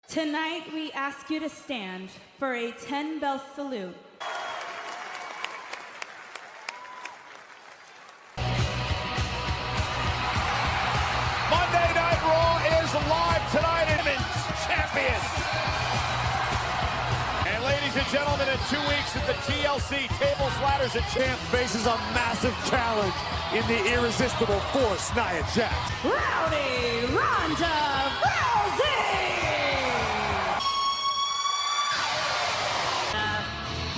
Tonight, we ask you to stand for a 10-bell salute. Monday Night Raw is live tonight in Women's Champion. And ladies and gentlemen, in 2 weeks at the TLC Tables, Ladders, and Champ faces a massive challenge in the irresistible force, Nia Jax. Rowdy Ronda Rousey!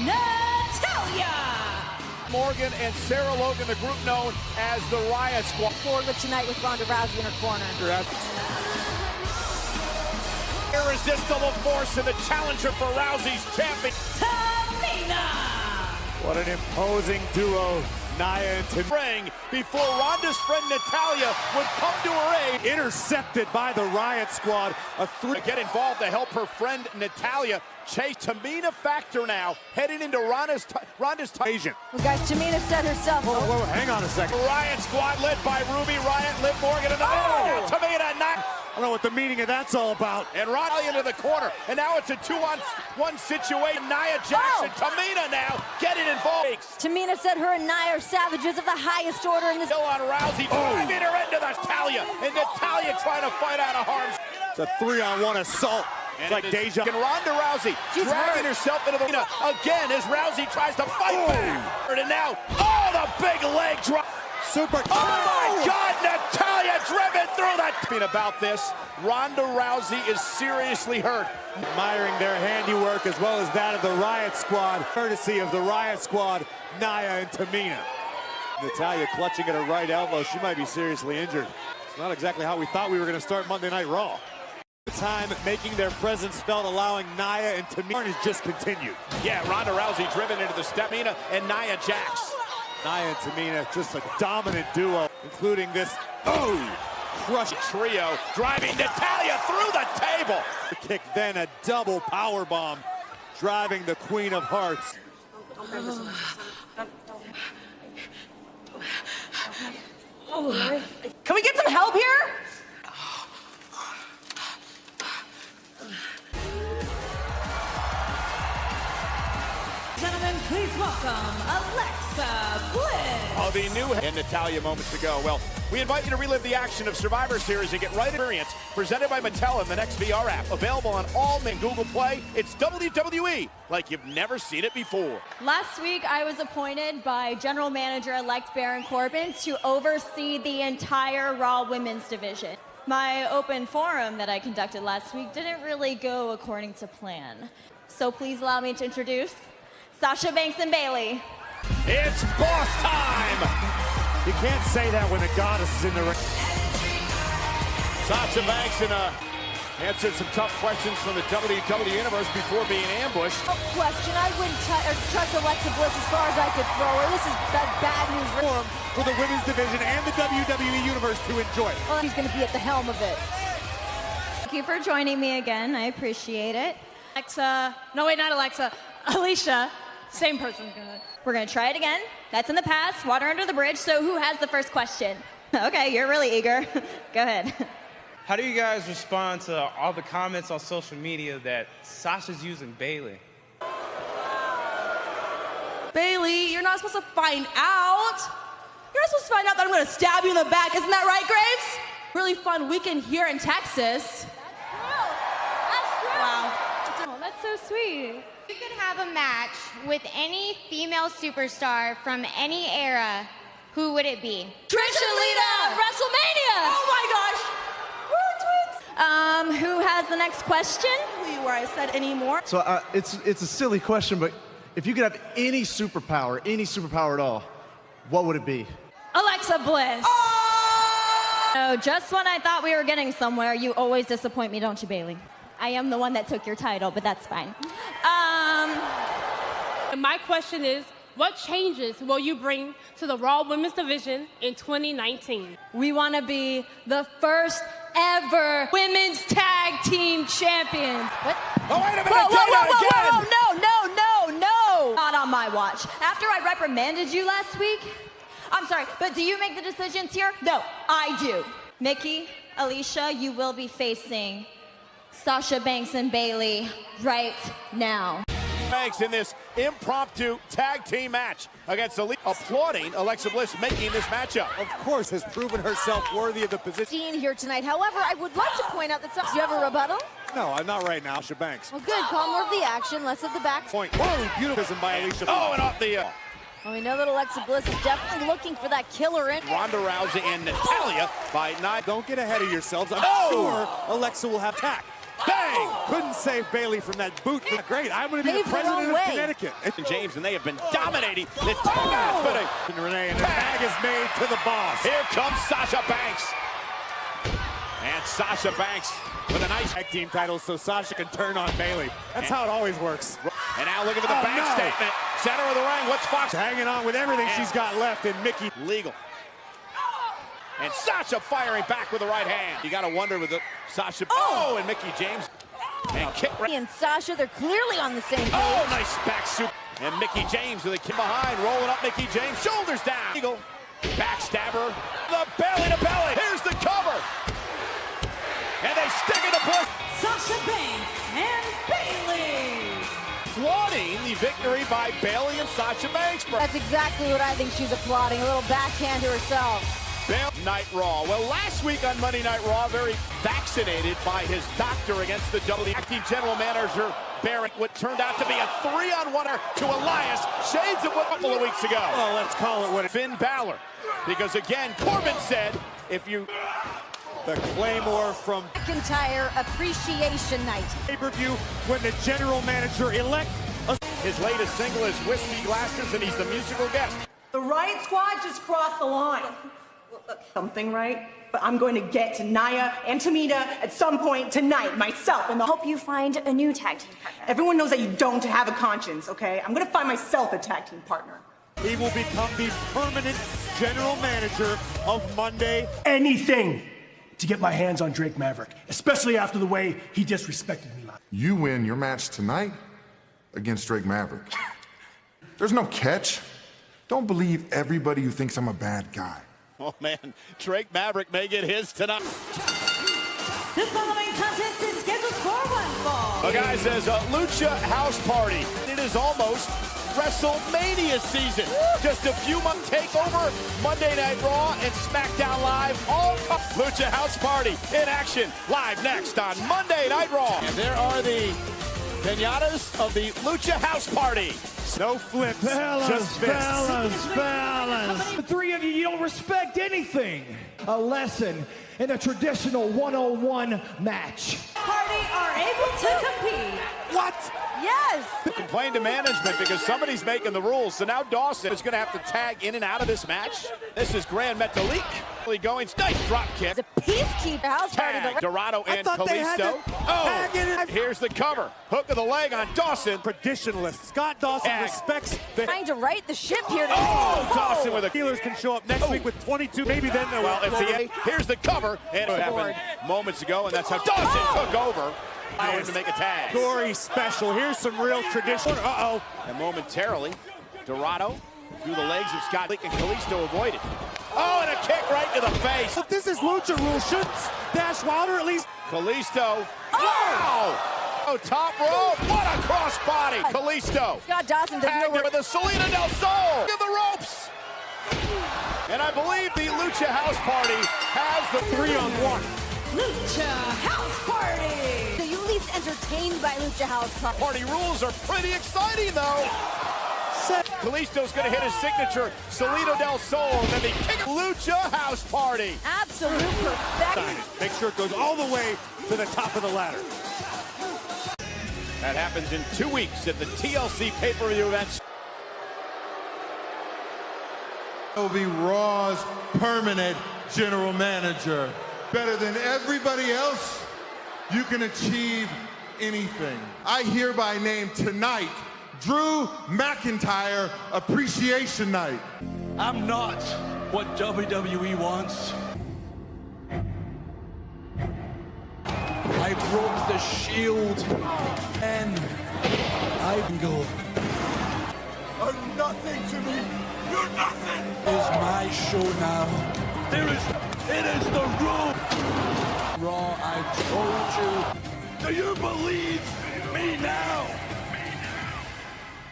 Natalia! Morgan and Sarah Logan, the group known as the Riot Squad. Forward tonight with Ronda Rousey in her corner. Irresistible force and the challenger for Rousey's champion. Tamina! What an imposing duo, Nia and Tamina. Ring before Ronda's friend Natalia would come to her aid. Intercepted by the Riot Squad. Get involved to help her friend Natalia chase. Tamina factor now, heading into Ronda's agent. Well, guys, Tamina said herself. Whoa, hang on a second. Riot Squad led by Ruby Riott, Liv Morgan, and Tamina not. I don't know what the meaning of that's all about. And Ronda into the corner, and now it's a 2-on-1 situation. Nia Jax and Tamina now getting involved. Tamina said her and Nia are savages of the highest order in this. Still on Rousey, driving her into Natalia, and Natalia trying to fight out of harm's. It's a 3-on-1 assault. It's like deja. And Ronda Rousey dragging herself into the arena again as Rousey tries to fight back. And now, the big leg drop. Super. Oh my God, Natalia driven through that. About this, Ronda Rousey is seriously hurt. Admiring their handiwork as well as that of the Riot Squad. Courtesy of the Riot Squad, Nia and Tamina. Natalia clutching at her right elbow. She might be seriously injured. It's not exactly how we thought we were going to start Monday Night Raw. The time making their presence felt, allowing Nia and Tamina has just continued. Yeah, Ronda Rousey driven into the step. Tamina and Nia Jax. Nia and Tamina, just a dominant duo, including this crushing trio, driving Natalia through the table. The kick, then a double power bomb, driving the Queen of Hearts. Can we get some help here? Gentlemen, please welcome Alexa Bliss. The new and Natalia moments ago. Well, we invite you to relive the action of Survivor Series and get right experience presented by Mattel in the next VR app. Available on all and Google Play. It's WWE like you've never seen it before. Last week, I was appointed by General Manager-elect Baron Corbin to oversee the entire Raw Women's Division. My open forum that I conducted last week didn't really go according to plan. So please allow me to introduce Sasha Banks and Bayley. It's boss time! You can't say that when the goddess is in the ring. Sasha Banks answered some tough questions from the WWE Universe before being ambushed. No question, I wouldn't trust Alexa Bliss as far as I could throw her. This is bad news for the women's division and the WWE Universe to enjoy. Well, he's going to be at the helm of it. Thank you for joining me again. I appreciate it. Alexa, no wait, not Alexa. Alicia, same person. We're gonna try it again. That's in the past, water under the bridge. So who has the first question? Okay, you're really eager. Go ahead. How do you guys respond to all the comments on social media that Sasha's using Bayley? Bayley, you're not supposed to find out. You're not supposed to find out that I'm gonna stab you in the back. Isn't that right, Graves? Really fun weekend here in Texas. That's true. Wow. Oh, that's so sweet. You could have a match with any female superstar from any era, who would it be? Trish and Lita! WrestleMania! Oh my gosh! We're twins! Who has the next question? Where I said any more. So it's a silly question, but if you could have any superpower at all, what would it be? Alexa Bliss. Oh! No, just when I thought we were getting somewhere, you always disappoint me, don't you, Bayley? I am the one that took your title, but that's fine. My question is, what changes will you bring to the Raw Women's Division in 2019? We want to be the first ever women's tag team champions. What? Oh, wait a minute, No. Not on my watch. After I reprimanded you last week, I'm sorry, but do you make the decisions here? No, I do. Mickey, Alicia, you will be facing Sasha Banks and Bayley right now. Banks in this impromptu tag team match against Elite, applauding Alexa Bliss making this matchup. Of course, has proven herself worthy of the position. Here tonight. However, I would like to point out that do you have a rebuttal? No, I'm not right now, Sasha Banks. Well, good. Call more of the action, less of the back. Point. Oh, beautiful by Alicia. Oh, and off the... Well, we know that Alexa Bliss is definitely looking for that killer in. Ronda Rousey and Natalya by 9. Don't get ahead of yourselves. I'm sure Alexa will have tact. Bang! Couldn't save Bayley from that boot. Great. I'm going to be the president of Connecticut. And James, and they have been dominating this match. And Renee, and the tag is made to the boss. Here comes Sasha Banks. And Sasha Banks with a nice tag team title so Sasha can turn on Bayley. That's how it always works. And now looking for the bank statement. Center of the ring. What's Fox? Hanging on with everything she's got left, and Mickey. Legal. And Sasha firing back with the right hand. You got to wonder with the Sasha. Oh, and Mickey James. And kick right. And Sasha, they're clearly on the same page. Oh, nice back soup. And Mickey James with a kick behind, rolling up Mickey James. Shoulders down. Eagle. Backstabber. The belly to belly. Here's the cover. And they stick it to Bliss. Sasha Banks and Bayley. Applauding the victory by Bayley and Sasha Banks. That's exactly what I think she's applauding. A little backhand to herself. Night Raw. Well, last week on Monday Night Raw, very vaccinated by his doctor against the WWE acting general manager, Barrett, what turned out to be a 3-on-1 to Elias, shades of what a couple of weeks ago. Well, let's call it what it is. Finn Balor. Because again, Corbin said, if you... The Claymore from McIntyre Appreciation Night. Pay-per-view when the general manager elect. His latest single is Whiskey Glasses, and he's the musical guest. The Riot Squad just crossed the line. Something right, but I'm going to get to Nia and Tamina at some point tonight myself, and I'll Help you find a new tag team partner. everyone knows that you don't have a conscience, okay? I'm going to find myself a tag team partner. He will become the permanent general manager of Monday. Anything to get my hands on Drake Maverick, especially after the way he disrespected me. You win your match tonight against Drake Maverick. There's no catch. Don't believe everybody who thinks I'm a bad guy. Oh, man, Drake Maverick may get his tonight. The following contest is scheduled for one fall. Well, guys, there's a Lucha House Party. It is almost WrestleMania season. Just a few months takeover, Monday Night Raw and SmackDown Live. All Lucha House Party in action live next on Monday Night Raw. And there are the pinatas of the Lucha House Party. No flips, just fists. The three of you, you don't respect anything. A lesson in a traditional one-on-one match. Party are able to compete. What? Yes. Complain to management because somebody's making the rules. So now Dawson is going to have to tag in and out of this match. This is Grand Metalik. Going nice drop kick. The Peacekeeper House Party. Tag, Dorado and Kalisto. Oh, here's the cover. Hook of the leg on Dawson. Traditionalist. Scott Dawson respects the... Trying to right the ship here today. Oh, Dawson with a... Healers can show up next week with 22, maybe then they'll... Well, if the... Here's the cover. And it happened moments ago, and that's how Dawson took over. Hours to make a tag. Gory special. Here's some real tradition. Uh-oh. And momentarily, Dorado through the legs of Scott Leak and Kalisto avoided. Oh, and a kick right to the face. If this is Lucha rules, shouldn't Dash Wilder at least... Kalisto. Wow! Oh, top rope. What a crossbody. Kalisto. Scott Dawson does tagged it with a Salida del Sol. Give the ropes. And I believe the Lucha House Party has the 3-on-1. Lucha House Party. So you at least entertained by Lucha House Party. Party rules are pretty exciting, though. Kalisto's going to hit his signature Salida del Sol, and then they kick Lucha House Party. Absolute perfection. Make sure it goes all the way to the top of the ladder. That happens in 2 weeks at the TLC pay-per-view event. He'll be Raw's permanent general manager. Better than everybody else, you can achieve anything. I hereby name tonight Drew McIntyre Appreciation Night. I'm not what WWE wants. I broke the shield and I can go. Are nothing to me. You're nothing. It's my show now. It is the rule. Raw, I told you. Do you believe me now?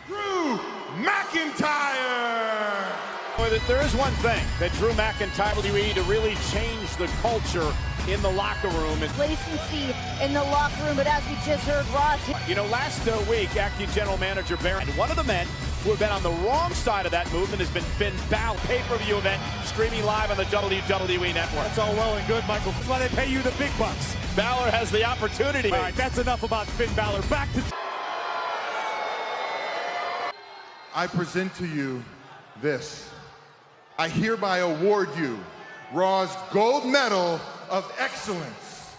Drew McIntyre! There is one thing that Drew McIntyre will need to really change the culture in the locker room. Complacency in the locker room, but as we just heard, Ross. You know, last week, acting general manager Baron, one of the men who have been on the wrong side of that movement has been Finn Balor. Pay-per-view event streaming live on the WWE Network. That's all well and good, Michael. That's why they pay you the big bucks. Balor has the opportunity. All right, that's enough about Finn Balor. Back to... I present to you this. I hereby award you Raw's Gold Medal of Excellence.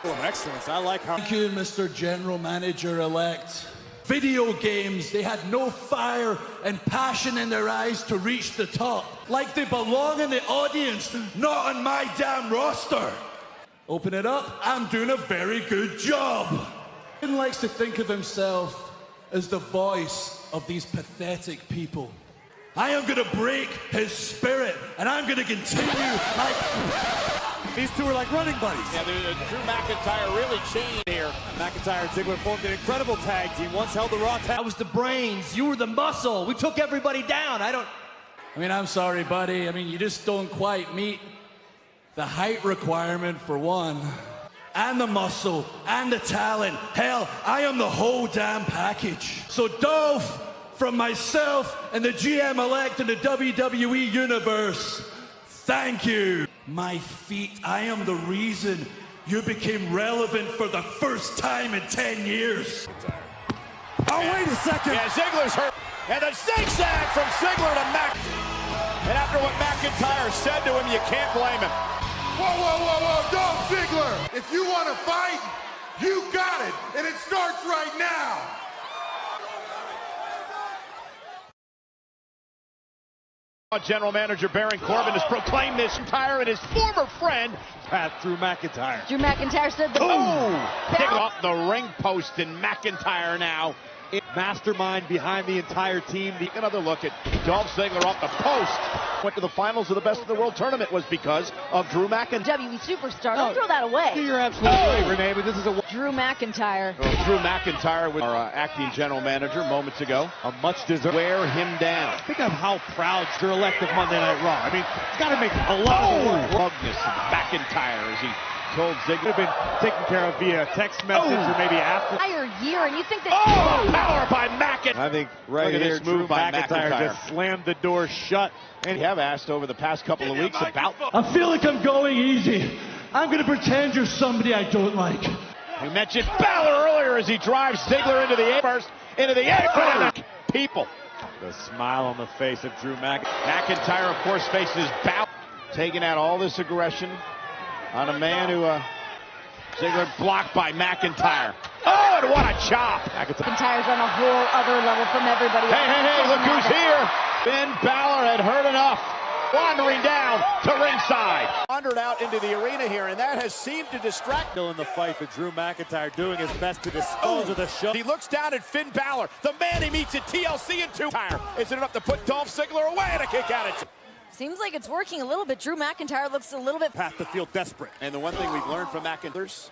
Oh, excellence. I like how... Thank you, Mr. General Manager-elect. Video games, they had no fire and passion in their eyes to reach the top. Like they belong in the audience, not on my damn roster. Open it up, I'm doing a very good job. He likes to think of himself as the voice of these pathetic people. I am gonna break his spirit, and I'm gonna continue like... These two are like running buddies. Yeah, Drew McIntyre really changed here. McIntyre and Ziggler formed an incredible tag team. Once held the Raw tag. I was the brains, you were the muscle. We took everybody down. I mean, I'm sorry, buddy. I mean, you just don't quite meet the height requirement for one. And the muscle, and the talent. Hell, I am the whole damn package. So Dolph, from myself and the GM-elect in the WWE Universe, thank you. My feet, I am the reason you became relevant for the first time in 10 years. Oh, wait a second. Yeah, Ziggler's hurt. And a zigzag from Ziggler to Mac. And after what McIntyre said to him, you can't blame him. Whoa, whoa, whoa, whoa, Dolph Ziggler! If you want to fight, you got it, and it starts right now! General Manager Baron Corbin has proclaimed this entire and his former friend Path through McIntyre. Drew McIntyre said the... Pick off the ring post, and McIntyre now. Mastermind behind the entire team. Another look at Dolph Ziggler off the post. Went to the finals of the Best of the World tournament was because of Drew McIntyre. WWE superstar. Don't throw that away. You're absolutely right, Renee, but this is a... Drew McIntyre. Drew McIntyre with our acting general manager moments ago. A much deserved... Wear him down. Think of how proud you're elected Monday Night Raw. I mean, it's got to make a lot of work. Rugness and McIntyre as he told Ziggler. Have been taken care of via text message or maybe after. Entire year, and you think that... Power by McIntyre. I think right here, Drew McIntyre just slammed the door shut. And we have asked over the past couple of weeks about... I feel like I'm going easy. I'm going to pretend you're somebody I don't like. We mentioned Balor earlier as he drives Ziggler into the apron. People. The smile on the face of Drew McIntyre. McIntyre, of course, faces Balor. Taking out all this aggression on a man who... Ziggler blocked by McIntyre. Oh, and what a chop! McIntyre's on a whole other level from everybody else. Hey, look who's here! Finn Balor had heard enough. Wandering down to ringside. Wandered out into the arena here, and that has seemed to distract. Still in the fight, but Drew McIntyre doing his best to dispose of the show. He looks down at Finn Balor, the man he meets at TLC in 2. Is it enough to put Dolph Ziggler away and a kick out at... Seems like it's working a little bit. Drew McIntyre looks a little bit... Path to feel desperate. And the one thing we've learned from McIntyre...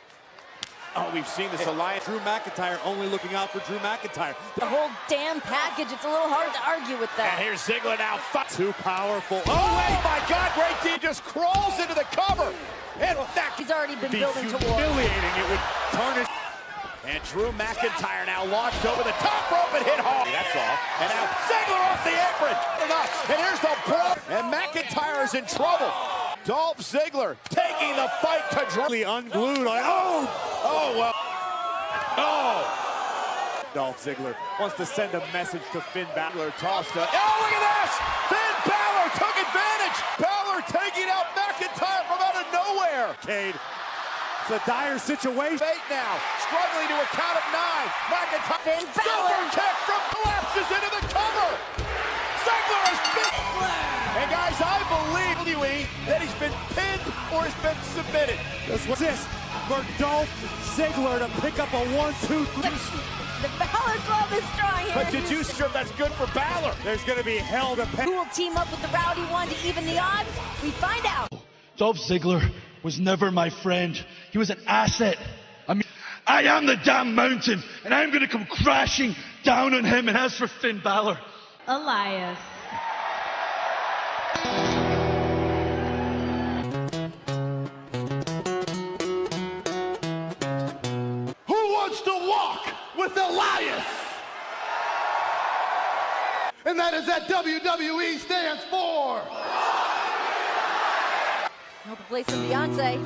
Oh, we've seen this alliance. Drew McIntyre only looking out for Drew McIntyre. The whole damn package, it's a little hard to argue with that. And here's Ziggler now. Too powerful. Oh my God, great team just crawls into the cover. And that he's already been building towards. Humiliating, it would tarnish. And Drew McIntyre now launched over the top rope and hit hard. That's all. And now Ziggler off the apron. And here's the pro. And McIntyre is in trouble. Dolph Ziggler taking the fight to Drew. Unglued. Dolph Ziggler wants to send a message to Finn Balor. Tossed up. Oh, look at this! Finn Balor took advantage. Balor taking out McIntyre from out of nowhere. Cade. It's a dire situation. 8 now, struggling to a count of 9. McIntyre. Finn Balor. Super kick from collapses into the cover. Ziggler has been. And guys, I believe that he's been pinned or has been submitted. This was this for Dolph Ziggler to pick up a 1-2-3. The Balor Club is strong here. But did you sure that's good for Balor? There's going to be hell to pay. Who will team up with the Rowdy One to even the odds? We find out. Dolph Ziggler was never my friend. He was an asset. I am the damn mountain, and I'm going to come crashing down on him. And as for Finn Balor, Elias. Who wants to walk with Elias? And that is what WWE stands for. No place for Beyonce.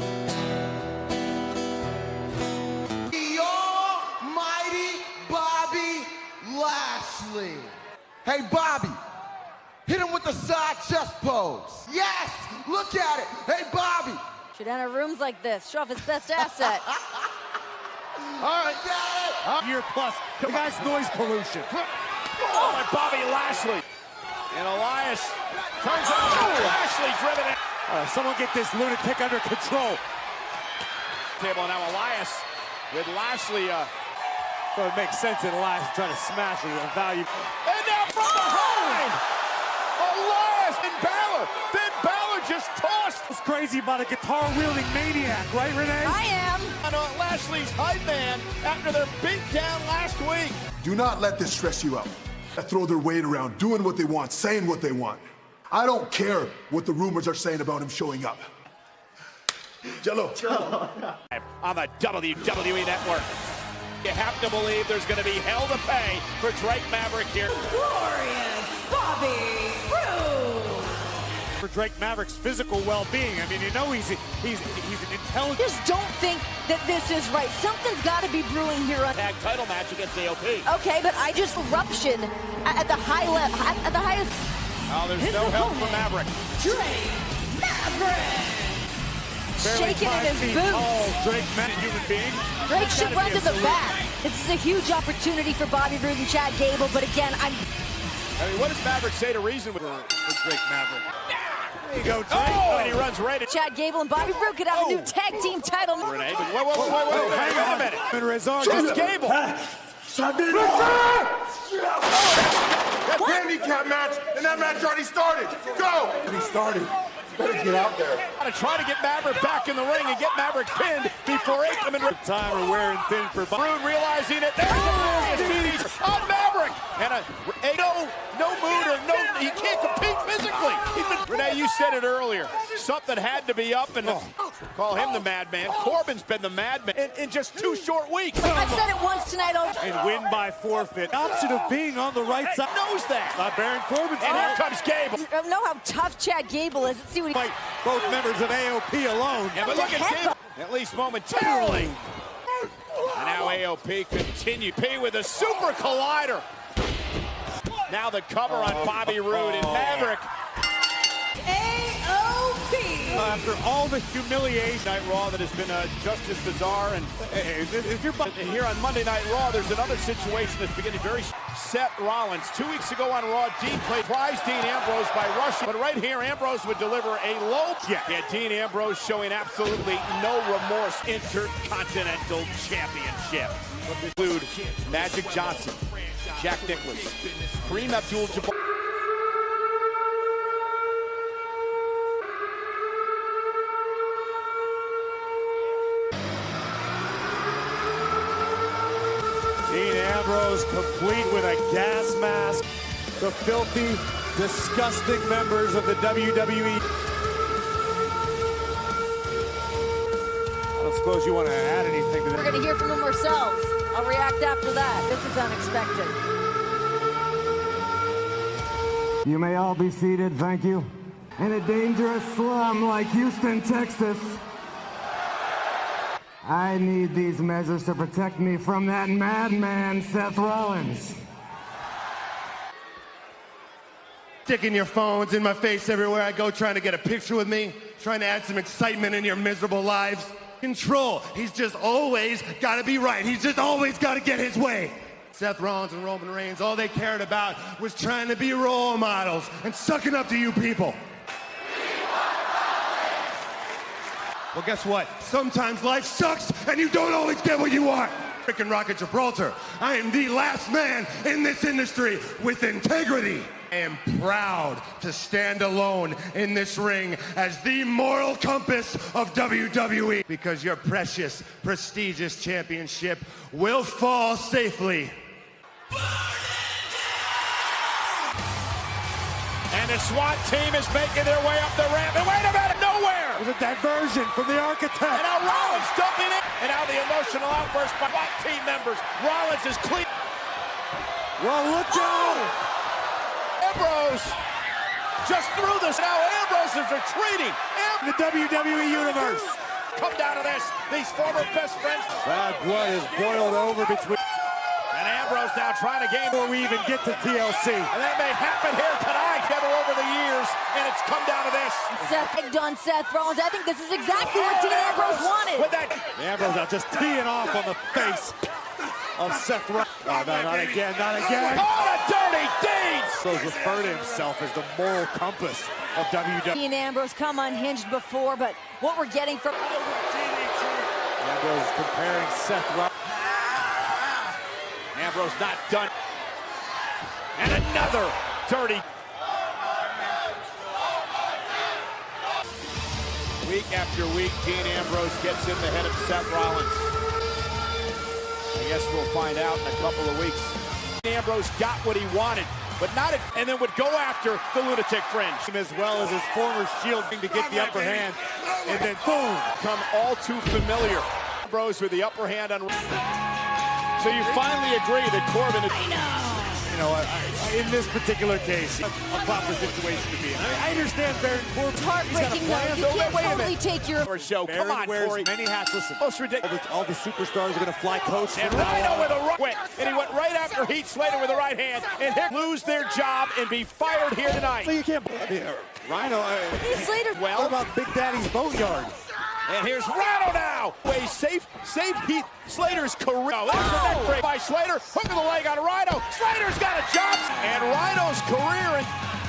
The almighty Bobby Lashley. Hey, Bobby, hit him with the side chest pose. Yes, look at it. Hey, Bobby. Should enter rooms like this. Show off his best asset. All right, got it. Year plus. The guy's noise pollution. Oh, by Bobby Lashley. And Elias turns on Lashley driven in. Someone get this lunatic under control. Table now Elias with Lashley. So it makes sense that Elias is trying to smash it with value. And now from behind, Elias and Balor. Finn Balor just tossed. It's crazy about a guitar-wielding maniac, right, Renee? I am. On Lashley's hype man after their beatdown last week. Do not let this stress you out. They throw their weight around, doing what they want, saying what they want. I don't care what the rumors are saying about him showing up. Jello. On the WWE Network. You have to believe there's going to be hell to pay for Drake Maverick here. Glorious Bobby Roode. For Drake Maverick's physical well-being. I mean, you know he's an intelligent. Just don't think that this is right. Something's got to be brewing here. Tag title match against AOP. Okay, but I just eruption at the high level, at the highest. Oh, there's no help for Maverick. Drake Maverick. Shaking in his boots. Drake, human being. Drake should run to the back. This is a huge opportunity for Bobby Roode and Chad Gable, but again, I mean, what does Maverick say to reason with Drake Maverick? There you go, Drake. Oh, and he runs right at Chad Gable and Bobby Roode could have a new tag team title. Renee, but wait, hang on a minute. Just Gable. That handicap match, and that match already started. Go! He started. Better get out there. Gotta try to get Maverick back in the ring and get Maverick pinned before it comes in. Time are wearing thin for Roode realizing it. There's the glorious DDT on Maverick. And no mood or he can't compete physically. Renee, you said it earlier. Something had to be up, and call him the madman. Corbin's been the madman in just 2 short weeks. I've said it once tonight. And win by forfeit. The option of being on the right side. Knows that. Not Baron Corbin's. And here comes Gable. I don't know how tough Chad Gable is. Let's see what he... Fight both members of AOP alone. Yeah, but look at Gable. At least momentarily. And now AOP continue. P with a super collider. Now the cover on Bobby Roode and Maverick. AOP. After all the humiliation Night Raw that has been just as bizarre, and if you're here on Monday Night Raw, there's another situation that's beginning very. Seth Rollins 2 weeks ago on Raw, Dean surprised Dean Ambrose by rushing, but right here Ambrose would deliver a low. Yeah, Dean Ambrose showing absolutely no remorse. Intercontinental Championship. Include Magic Johnson, Jack Nicklaus, Kareem Abdul-Jabbar. Dean Ambrose complete with a gas mask. The filthy, disgusting members of the WWE. I don't suppose you want to add anything to that. We're going to hear from them ourselves. I'll react after that. This is unexpected. You may all be seated, thank you. In a dangerous slum like Houston, Texas, I need these measures to protect me from that madman, Seth Rollins. Sticking your phones in my face everywhere I go, trying to get a picture with me, trying to add some excitement in your miserable lives. Control. He's just always got to be right. He's just always got to get his way. Seth Rollins and Roman Reigns, all they cared about was trying to be role models and sucking up to you people. Well, guess what? Sometimes life sucks and you don't always get what you want. Freaking Rocket Gibraltar. I am the last man in this industry with integrity. I am proud to stand alone in this ring as the moral compass of WWE. Because your precious, prestigious championship will fall safely. And the SWAT team is making their way up the ramp. And wait a minute, nowhere! It was a diversion from the architect. And now Rollins dumping it. And now the emotional outburst by SWAT team members. Rollins is clean. Well, look out! Ambrose just threw this. Now Ambrose is retreating. The WWE Universe. Come down to this. These former best friends. Bad blood is boiled over between. And Ambrose now trying to gain before we even get to TLC. And that may happen here tonight, together over the years, and it's come down to this. Seth egged on Seth Rollins. I think this is exactly what Dean Ambrose wanted. With that, Ambrose now just teeing off on the face of Seth Rollins. Oh, no, not again, not again. Oh, the dirty deeds! Ambrose referred to himself as the moral compass of WWE. Dean Ambrose come unhinged before, but what we're getting from Ambrose comparing Seth Rollins. Ambrose not done. And another dirty. Week after week, Dean Ambrose gets in the head of Seth Rollins. I guess we'll find out in a couple of weeks. Dean Ambrose got what he wanted, but not it, and then would go after the lunatic fringe. As well as his former Shield to get the upper hand, and then boom, come all too familiar. Ambrose with the upper hand on. So you finally agree that Corbin is... You know, in this particular case, a proper situation to be in. I understand Baron Corbin. It's heartbreaking, though. You can't totally take your... Show. Baron Come on, wears Corey. many hats. Listen, most ridiculous. All the superstars are going to fly coach. And Rhino with a right, and he went right after Heath Slater with the right hand, and lose their job and be fired here tonight. So you can't... Rhino... Heath Slater... Well, what about Big Daddy's Boatyard? And here's Rhino now. Way safe Heath Slater's career. Oh, there's the neck break by Slater. Hook of the leg on Rhino. Slater's got a job. And Rhino's career in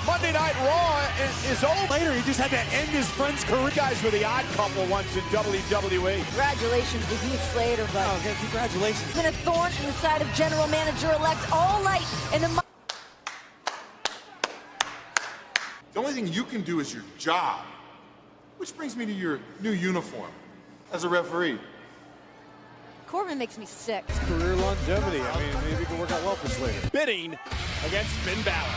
Monday Night Raw is over. Later, he just had to end his friend's career. Guys were the odd couple once in WWE. Congratulations to Heath Slater, but... Oh, okay, congratulations. It's been a thorn in the side of General Manager-elect all night in the... The only thing you can do is your job. Which brings me to your new uniform as a referee. Corbin makes me sick. Career longevity. I mean, maybe it can work out well for Slater. Bidding against Finn Balor.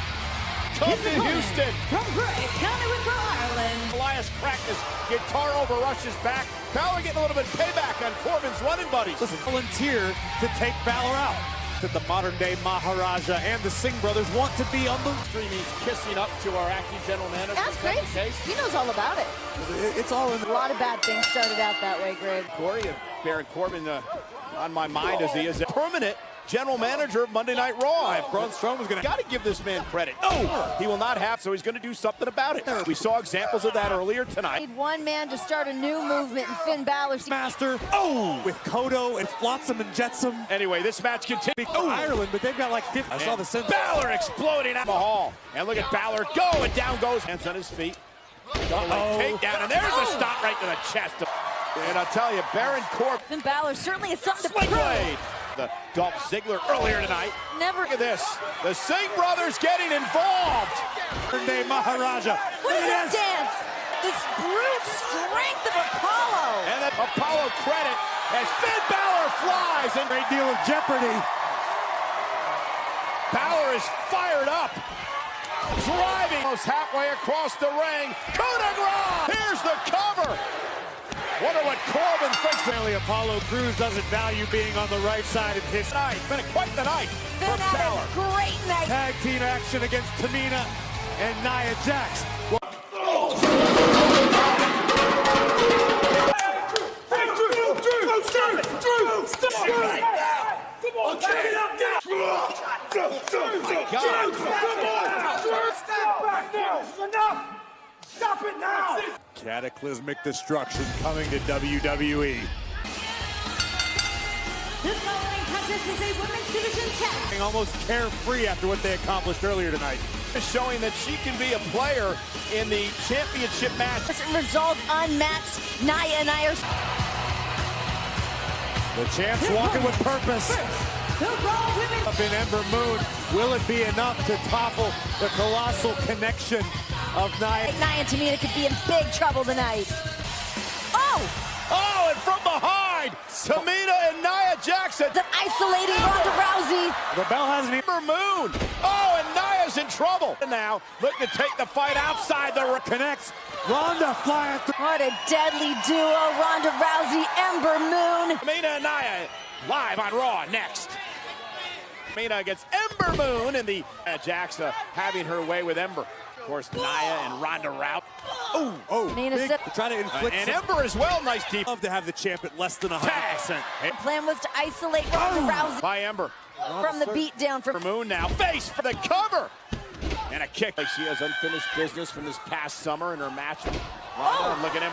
Come to Houston. From Bray County with Ireland. Elias cracked his guitar over Rush's back. Balor getting a little bit of payback on Corbin's running buddies. Listen, volunteer to take Balor out. That the modern-day Maharaja and the Singh brothers want to be on the stream. He's kissing up to our acting general manager. That's great. He knows all about it. It's all in. A lot of bad things started out that way, Greg. Corey and Baron Corbin on my mind as he is a permanent general manager of Monday Night Raw. Braun Strowman's going to got to give this man credit. No, he will not have, so he's going to do something about it. We saw examples of that earlier tonight. Need one man to start a new movement in Finn Balor's master. Oh, with Kodo and Flotsam and Jetsam. Anyway, this match continues. Oh, Ireland, but they've got like 50. I saw the sense. Balor exploding out the hall, and look at Balor go, and down goes. Hands on his feet. Takedown, and there's a stop right to the chest. And I'll tell you, Baron Corbin. Finn Balor certainly is something to prove. prove. The Dolph Ziggler earlier tonight. Never. Look at this. The Singh brothers getting involved. Modern-day Maharaja. What is this dance? This brute strength of Apollo. And that Apollo credit as Finn Balor flies. And a great deal of jeopardy. Balor is fired up. Driving almost halfway across the ring. Coup de grace. Here's the cover. Wonder what Corbin thinks. Apparently, Apollo Crews doesn't value being on the right side of his night. It's been quite the night for Balor. Great night. Tag team action against Tamina and Nia Jax. Stop it now! Cataclysmic destruction coming to WWE. This following contest is a women's division test. Almost carefree after what they accomplished earlier tonight. Showing that she can be a player in the championship match. Result unmatched. Nia and I are... The champ's walking with purpose. The Raw Women's Up in Ember Moon. Will it be enough to topple the colossal connection of Nia? Nia and Tamina could be in big trouble tonight. Oh! Oh, and from behind, Tamina and Nia Jax. The isolating Ronda Rousey. The bell hasn't even. Ember Moon. Oh, and Nia's in trouble. And now, looking to take the fight outside the ring. Connects. Ronda flying through. What a deadly duo, Ronda Rousey, Ember Moon. Tamina and Nia live on Raw next. Tamina against Ember Moon and the Jax having her way with Ember. Of course, Nia and Ronda Rousey. Oh, big, trying to inflict and Ember as well. Nice deep. Love to have the champ at less than 100%. The plan was to isolate Ronda Rousey By Ember. from the beatdown from Moon now. Face for the cover. And a kick. Like she has unfinished business from this past summer in her match. Ronda, look at him.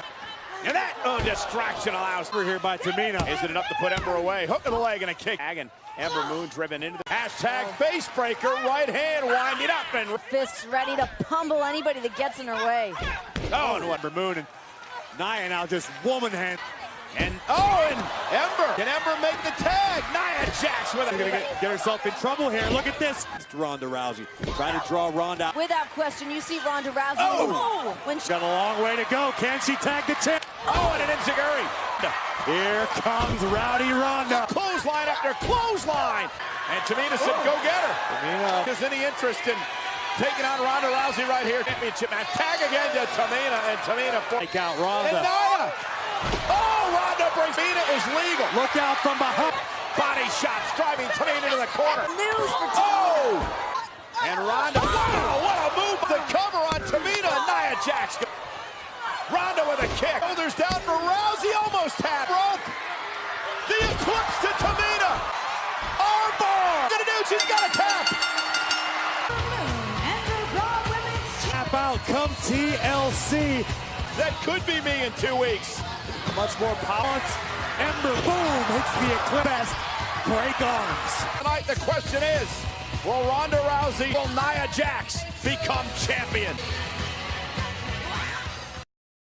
And that distraction allows We're here by Tamina. Is it enough to put Ember away? Hook of the leg and a kick. And Ember Moon driven into the hashtag face breaker. Right hand winding up and fists ready to pummel anybody that gets in her way. oh, and Ember Moon and Nia now just woman hand. and Ember. Can Ember make the tag? Nia Jax with She's gonna it. get herself in trouble here. Look at this. It's Ronda Rousey trying to draw Ronda. Without question, you see Ronda Rousey. Oh! When she Got a long way to go. Can she tag the champ? Oh, and an enziguri. Here comes Rowdy Ronda. Clothesline after clothesline. And Tamina said, go get her. Tamina. There's any interest in taking on Ronda Rousey right here. Championship match. Tag again to Tamina, and Tamina. Take out And Ronda. Nia. Oh, Ronda brings Tamina is legal. Look out from behind. Body shots driving Tamina to the corner. news for Oh! And Ronda. Wow, what a move. The cover on Tamina and Nia Jax. Ronda with a kick. Shoulders down for Rousey. Almost had rope. The eclipse to Tamina. Armbar. Gonna do. She's got a tap. and the Raw Women's Tap out. Come TLC. That could be me in 2 weeks. Much more power. Ember boom hits the eclipse. Break arms. Tonight the question is, will Ronda Rousey, will Nia Jax become champion?